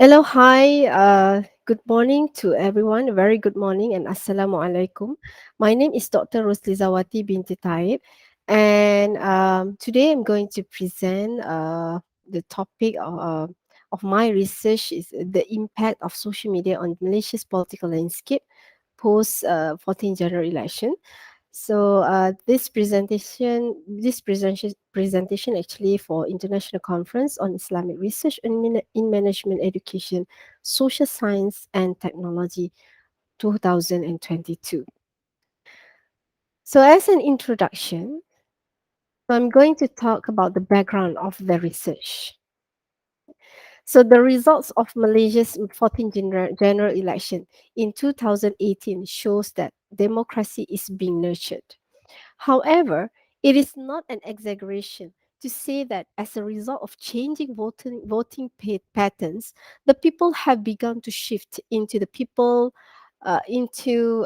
Hello, hi. Good morning to everyone. A very good morning and assalamu alaikum. My name is Dr. Roslizawati binti Taib, and today I'm going to present the topic of my research is the impact of social media on Malaysia's political landscape post 14 general election. So this presentation actually for International Conference on Islamic Research in Management Education, Social Science and Technology 2022. So as an introduction, I'm going to talk about the background of the research. So the results of Malaysia's 14th general election in 2018 shows that democracy is being nurtured. However, it is not an exaggeration to say that as a result of changing voting patterns, the people have begun to shift into the people into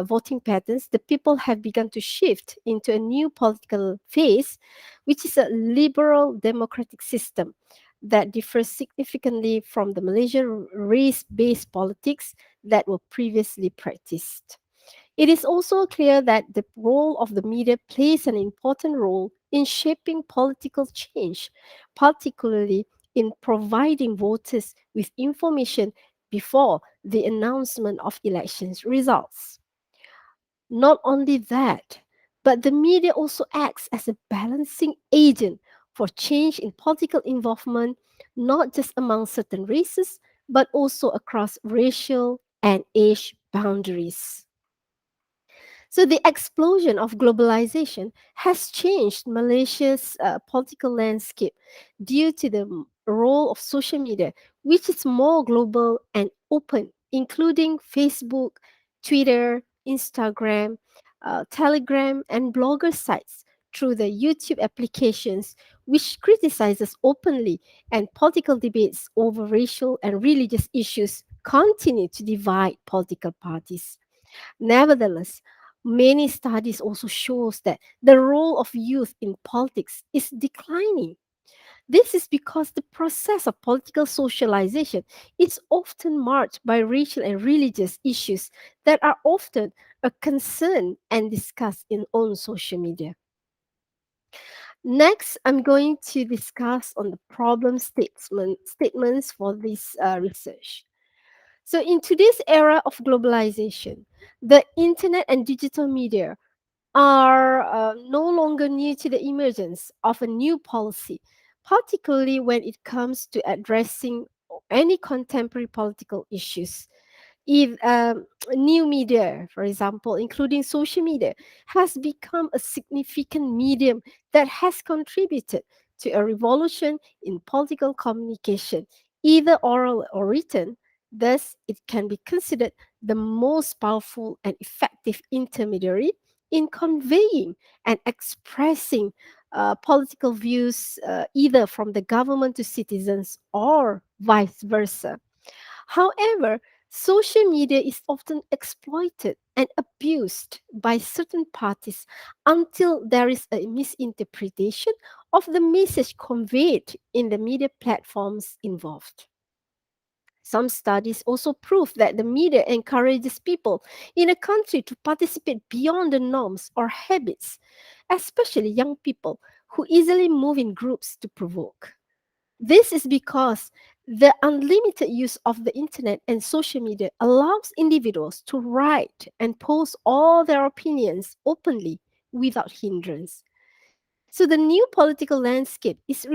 voting patterns. The people have begun to shift into a new political phase, which is a liberal democratic system that differs significantly from the Malaysian race-based politics that were previously practiced. It is also clear that the role of the media plays an important role in shaping political change, particularly in providing voters with information before the announcement of elections results. Not only that, but the media also acts as a balancing agent for change in political involvement, not just among certain races, but also across racial and age boundaries. So the explosion of globalization has changed Malaysia's political landscape due to the role of social media, which is more global and open, including Facebook, Twitter, Instagram, Telegram, and blogger sites through the YouTube applications, which criticizes openly and political debates over racial and religious issues continue to divide political parties. Nevertheless, many studies also shows that the role of youth in politics is declining. This is because the process of political socialization is often marked by racial and religious issues that are often a concern and discussed in on social media. Next, I'm going to discuss on the statements for this research. So, in today's era of globalization, the internet and digital media are no longer new to the emergence of a new policy, particularly when it comes to addressing any contemporary political issues. If new media, for example, including social media, has become a significant medium that has contributed to a revolution in political communication, either oral or written. Thus, it can be considered the most powerful and effective intermediary in conveying and expressing political views, either from the government to citizens or vice versa. However, social media is often exploited and abused by certain parties until there is a misinterpretation of the message conveyed in the media platforms involved. Some studies also prove that the media encourages people in a country to participate beyond the norms or habits, especially young people who easily move in groups to provoke. This is because the unlimited use of the internet and social media allows individuals to write and post all their opinions openly without hindrance. So the new political landscape is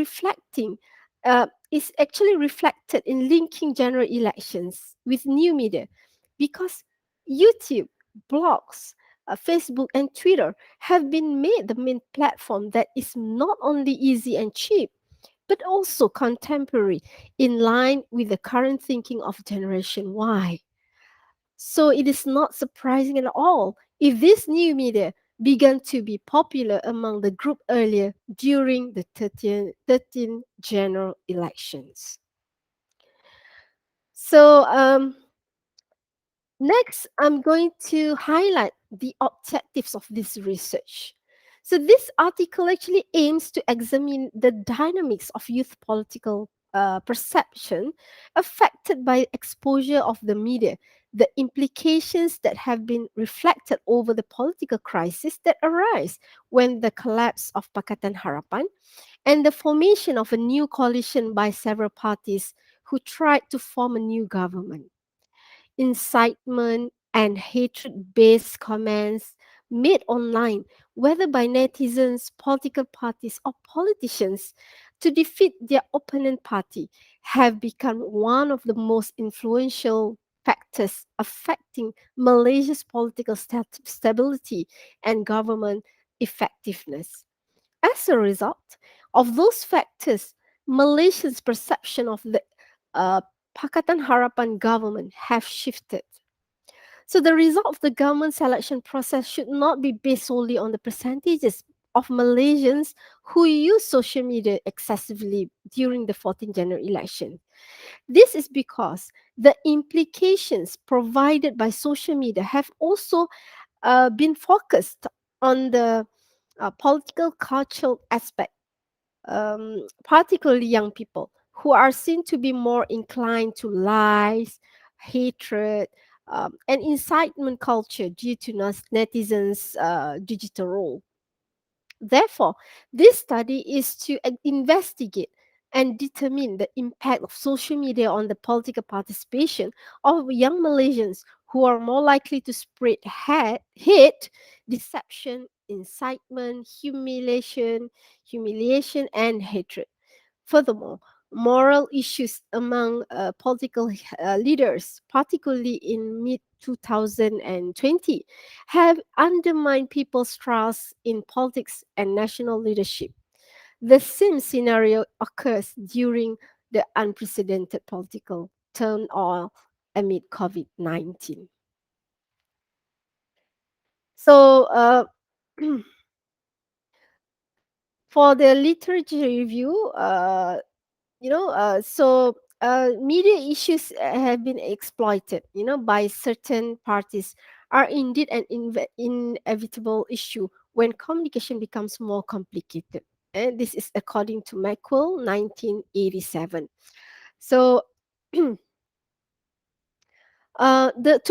actually reflected in linking general elections with new media, because YouTube, blogs, Facebook, and Twitter have been made the main platform that is not only easy and cheap but also contemporary, in line with the current thinking of Generation Y. So it is not surprising at all if this new media began to be popular among the group earlier during the 13 general elections. So next, I'm going to highlight the objectives of this research. So this article actually aims to examine the dynamics of youth political perception affected by exposure of the media, the implications that have been reflected over the political crisis that arise when the collapse of Pakatan Harapan and the formation of a new coalition by several parties who tried to form a new government. Incitement and hatred based comments made online, whether by netizens, political parties, or politicians, to defeat their opponent party, have become one of the most influential factors affecting Malaysia's political stability and government effectiveness. As a result of those factors, Malaysia's perception of the uh, Pakatan Harapan government have shifted. So the result of the government selection process should not be based solely on the percentages of Malaysians who use social media excessively during the 14th January election. This is because the implications provided by social media have also been focused on the political cultural aspect, particularly young people who are seen to be more inclined to lies, hatred, and incitement culture due to netizens' digital role. Therefore, this study is to investigate and determine the impact of social media on the political participation of young Malaysians who are more likely to spread hate, deception, incitement, humiliation, and hatred. Furthermore, moral issues among political leaders, particularly in mid 2020, have undermined people's trust in politics and national leadership. The same scenario occurs during the unprecedented political turmoil amid COVID 19. So, for the literature review, media issues have been exploited, by certain parties are indeed an inevitable issue when communication becomes more complicated. And this is according to Macquell, 1987. So, to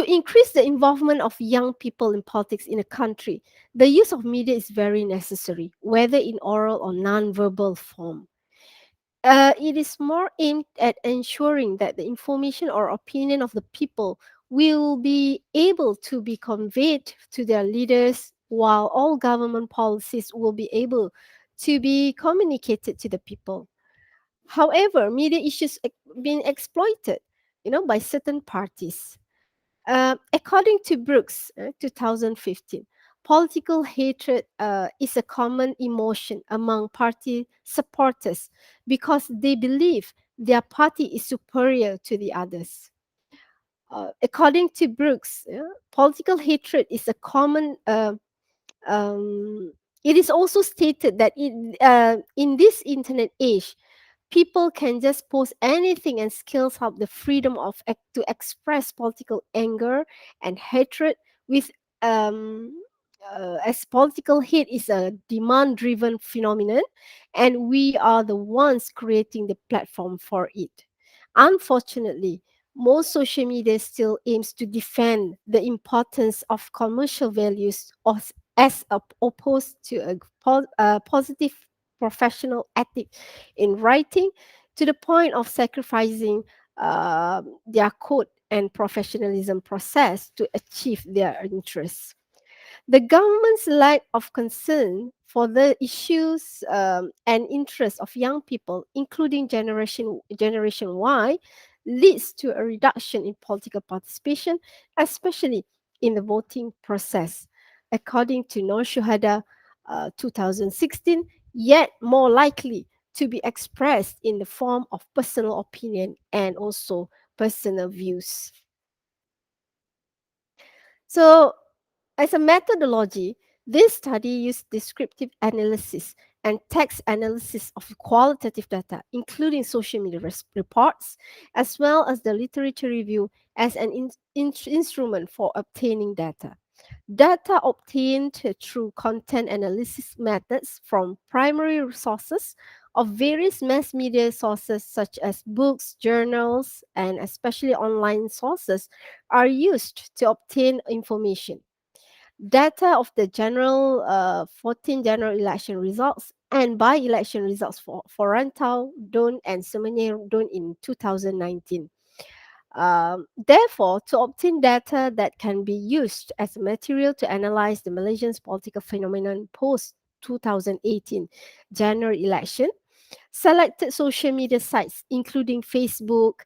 increase the involvement of young people in politics in a country, the use of media is very necessary, whether in oral or non-verbal form. It is more aimed at ensuring that the information or opinion of the people will be able to be conveyed to their leaders, while all government policies will be able to be communicated to the people. However, media issues being exploited, by certain parties. According to Brooks, 2015, political hatred is a common emotion among party supporters because they believe their party is superior to the others. According to Brooks, political hatred is a common. Um, it is also stated that in this internet age, people can just post anything and skills up the freedom of to express political anger and hatred with as political hate is a demand driven phenomenon and we are the ones creating the platform for it. Unfortunately, most social media still aims to defend the importance of commercial values opposed to a positive professional ethic in writing, to the point of sacrificing their code and professionalism process to achieve their interests. The government's lack of concern for the issues and interests of young people, including Generation Y, leads to a reduction in political participation, especially in the voting process. According to Nur Shuhada 2016, yet more likely to be expressed in the form of personal opinion and also personal views. So, as a methodology, this study used descriptive analysis and text analysis of qualitative data, including social media reports, as well as the literature review as an instrument for obtaining data. Data obtained through content analysis methods from primary sources of various mass media sources such as books, journals, and especially online sources are used to obtain information. Data of the general 14 general election results and by-election results for Rantau, Don, and Semenyih Don in 2019. Therefore, to obtain data that can be used as material to analyze the Malaysian political phenomenon post 2018 general election, selected social media sites, including Facebook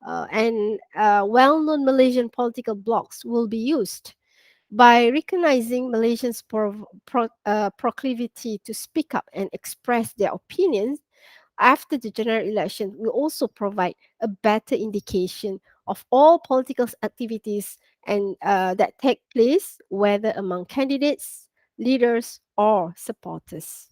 and well-known Malaysian political blogs, will be used. By recognizing Malaysians' proclivity to speak up and express their opinions, after the general election will also provide a better indication of all political activities and that take place, whether among candidates, leaders, or supporters.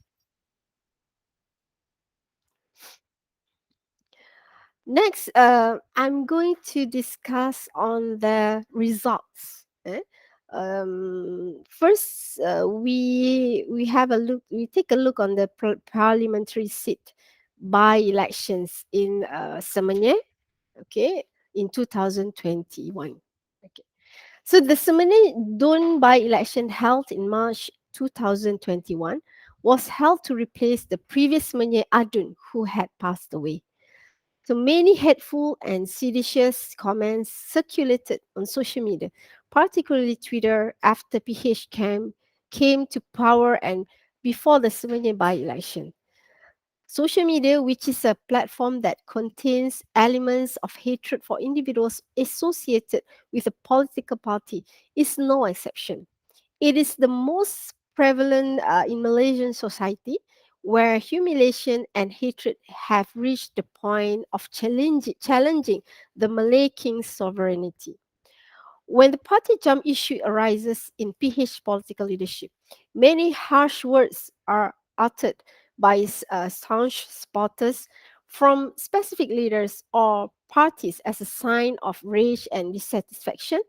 Next, I'm going to discuss on the results. First, we have a look. We take a look on the parliamentary seat by elections in Semenyih, okay, in 2021. Okay. So the Semenyih Dun by-election held in March 2021 was held to replace the previous Semenyih Adun who had passed away. So many hateful and seditious comments circulated on social media, particularly Twitter, after came to power and before the Semenyih by-election. Social media, which is a platform that contains elements of hatred for individuals associated with a political party, is no exception. It is the most prevalent in Malaysian society, where humiliation and hatred have reached the point of challenging the Malay king's sovereignty. When the party jump issue arises in PH political leadership, many harsh words are uttered by staunch supporters from specific leaders or parties as a sign of rage and dissatisfaction.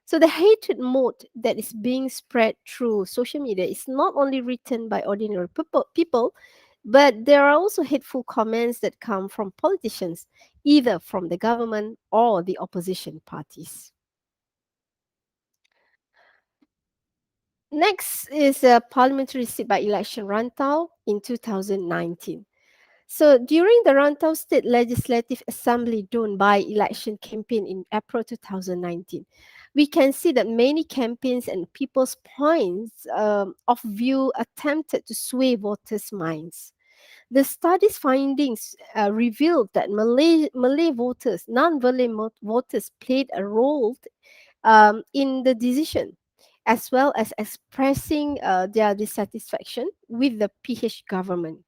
So the hatred mode that is being spread through social media is not only written by ordinary people, but there are also hateful comments that come from politicians, either from the government or the opposition parties. Next is a parliamentary seat by election Rantau in 2019. So during the Rantau State Legislative Assembly Dun by-election campaign in April 2019, we can see that many campaigns and people's points of view attempted to sway voters' minds. The study's findings revealed that Malay voters, non-Malay voters, played a role in the decision, as well as expressing their dissatisfaction with the PH government.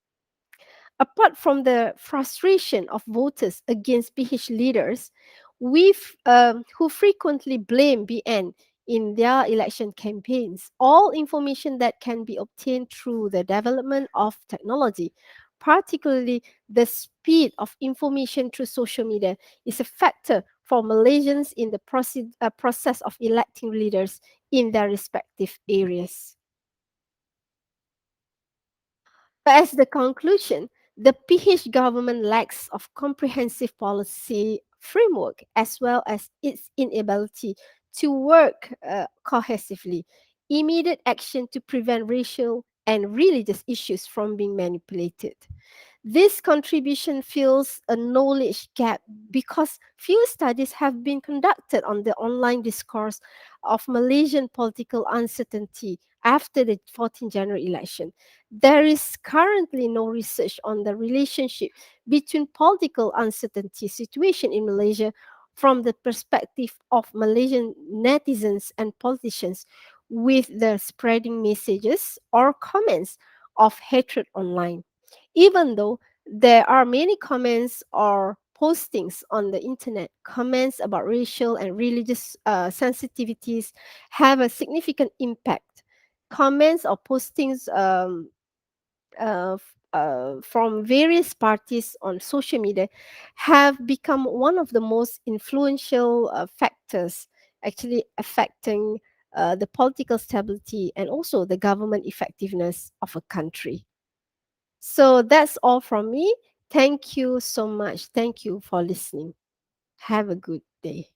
Apart from the frustration of voters against PH leaders, who frequently blame BN in their election campaigns, all information that can be obtained through the development of technology, particularly the speed of information through social media, is a factor for Malaysians in the process of electing leaders in their respective areas. As the conclusion, the PH government lacks of comprehensive policy framework as well as its inability to work cohesively, immediate action to prevent racial and religious issues from being manipulated. This contribution fills a knowledge gap because few studies have been conducted on the online discourse of Malaysian political uncertainty after the 14th general election. There is currently no research on the relationship between political uncertainty situation in Malaysia from the perspective of Malaysian netizens and politicians with the spreading messages or comments of hatred online. Even though there are many comments or postings on the internet, comments about racial and religious sensitivities have a significant impact. Comments or postings from various parties on social media have become one of the most influential factors actually affecting the political stability, and also the government effectiveness of a country. So that's all from me. Thank you so much. Thank you for listening. Have a good day.